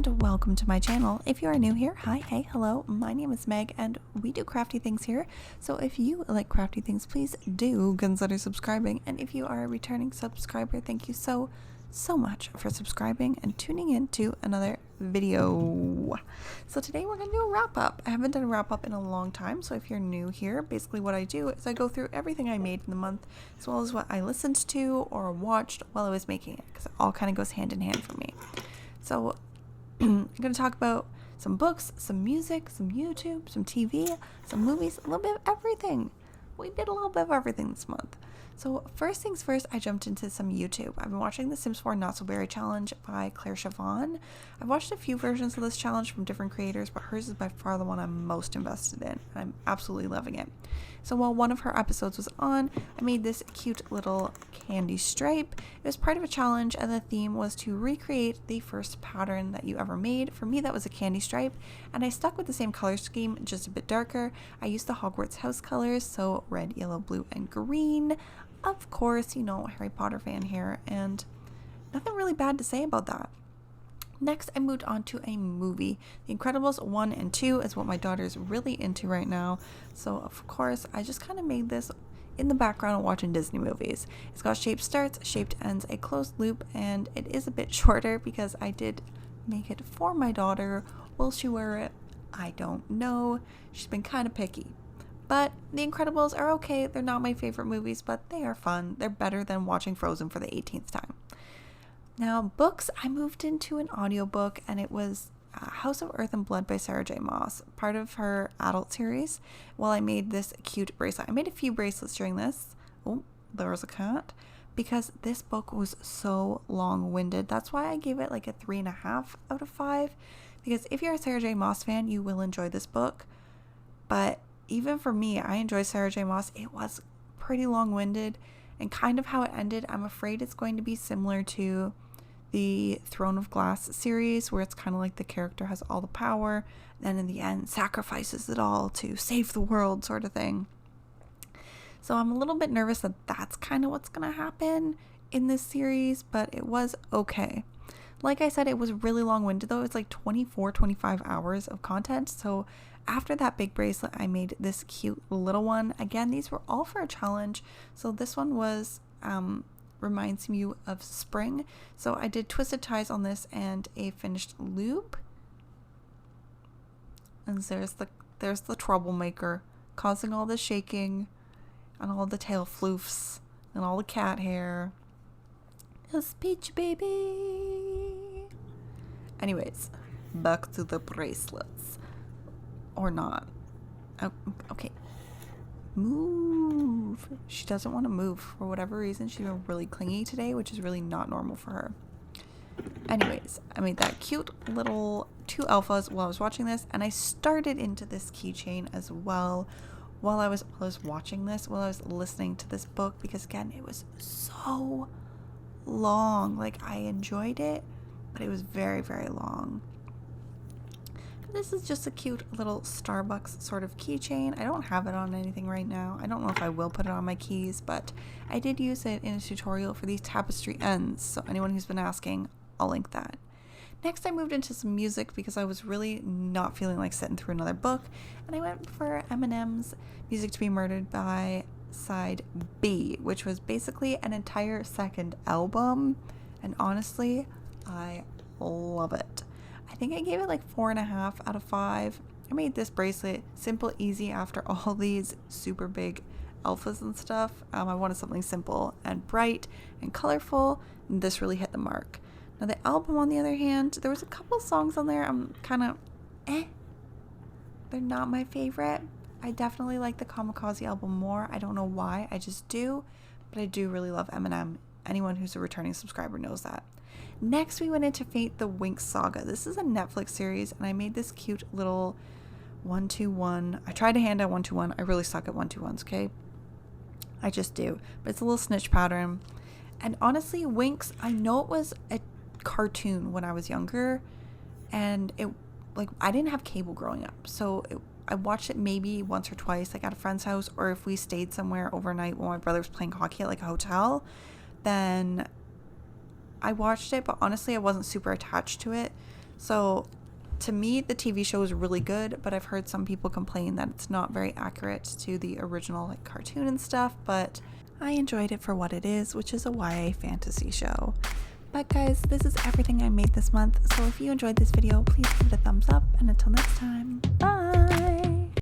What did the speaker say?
and welcome to my channel. If you are new here, hi, hey, hello, my name is Meg and we do crafty things here. So if you like crafty things, please do consider subscribing. And if you are a returning subscriber, thank you so much for subscribing and tuning in to another video. So today we're going to do a wrap up. I haven't done a wrap up in a long time, so if you're new here, basically what I do is I go through everything I made in the month as well as what I listened to or watched while I was making it, because it all kind of goes hand in hand for me. So I'm going to talk about some books, some music, some YouTube, some TV, some movies, a little bit of everything. We did a little bit of everything this month. So first things first, I jumped into some YouTube. I've been watching the Sims 4 Not So Berry Challenge by Clare Siobhan. I've watched a few versions of this challenge from different creators, but hers is by far the one I'm most invested in. I'm absolutely loving it. So while one of her episodes was on, I made this cute little candy stripe. It was part of a challenge, and the theme was to recreate the first pattern that you ever made. For me, that was a candy stripe, and I stuck with the same color scheme, just a bit darker. I used the Hogwarts house colors, so red, yellow, blue, and green. Of course, you know, Harry Potter fan here, and nothing really bad to say about that. Next, I moved on to a movie. The Incredibles 1 and 2 is what my daughter's really into right now. So, of course, I just kind of made this in the background of watching Disney movies. It's got shaped starts, shaped ends, a closed loop, and it is a bit shorter because I did make it for my daughter. Will she wear it? I don't know. She's been kind of picky. But The Incredibles are okay. They're not my favorite movies, but they are fun. They're better than watching Frozen for the 18th time. Now, books, I moved into an audiobook, and it was House of Earth and Blood by Sarah J. Maas, part of her adult series. Well, I made this cute bracelet. I made a few bracelets during this. Oh, there was a cat. Because this book was so long-winded. That's why I gave it like a 3.5 out of 5. Because if you're a Sarah J. Maas fan, you will enjoy this book. But even for me, I enjoy Sarah J. Maas. It was pretty long-winded. And kind of how it ended, I'm afraid it's going to be similar to the Throne of Glass series, where it's kind of like the character has all the power, then in the end sacrifices it all to save the world sort of thing. So I'm a little bit nervous that that's kind of what's going to happen in this series, but it was okay. Like I said, it was really long-winded though. It's like 25 hours of content. So after that big bracelet, I made this cute little one. Again, these were all for a challenge. So this one was reminds me of spring. So I did twisted ties on this and a finished loop. And there's the troublemaker causing all the shaking and all the tail floofs and all the cat hair. It's Peach Baby. Anyways, back to the bracelets. Or not. Oh, okay. Move. She doesn't want to move for whatever reason. She's been really clingy today, which is really not normal for her. Anyways, I made that cute little 2 alphas while I was watching this, and I started into this keychain as well while I was watching this, while I was listening to this book, because again, it was so long. Like, I enjoyed it, but it was very, very long. This is just a cute little Starbucks sort of keychain. I don't have it on anything right now. I don't know if I will put it on my keys, but I did use it in a tutorial for these tapestry ends. So anyone who's been asking, I'll link that. Next, I moved into some music because I was really not feeling like sitting through another book. And I went for Eminem's Music to Be Murdered by Side B, which was basically an entire second album. And honestly, I love it. I think I gave it like 4.5 out of 5. I made this bracelet simple, easy after all these super big alphas and stuff. I wanted something simple and bright and colorful, and this really hit the mark. Now the album, on the other hand, there was a couple songs on there I'm kind of They're not my favorite. I definitely like the Kamikaze album more. I don't know why, I just do, but I do really love Eminem. Anyone who's a returning subscriber knows that. Next, we went into Fate the Winx Saga. This is a Netflix series, and I made this cute little 1-2-1. I tried to hand out 1-2-1. I really suck at 1-2-1s, okay? I just do. But it's a little snitch pattern. And honestly, Winx, I know it was a cartoon when I was younger, and I didn't have cable growing up, so I watched it maybe once or twice, like at a friend's house, or if we stayed somewhere overnight while my brother was playing hockey at like a hotel, then I watched it, but honestly I wasn't super attached to it. So to me, the TV show is really good, but I've heard some people complain that it's not very accurate to the original like cartoon and stuff, but I enjoyed it for what it is, which is a YA fantasy show. But guys, this is everything I made this month, so if you enjoyed this video, please give it a thumbs up, and until next time, bye!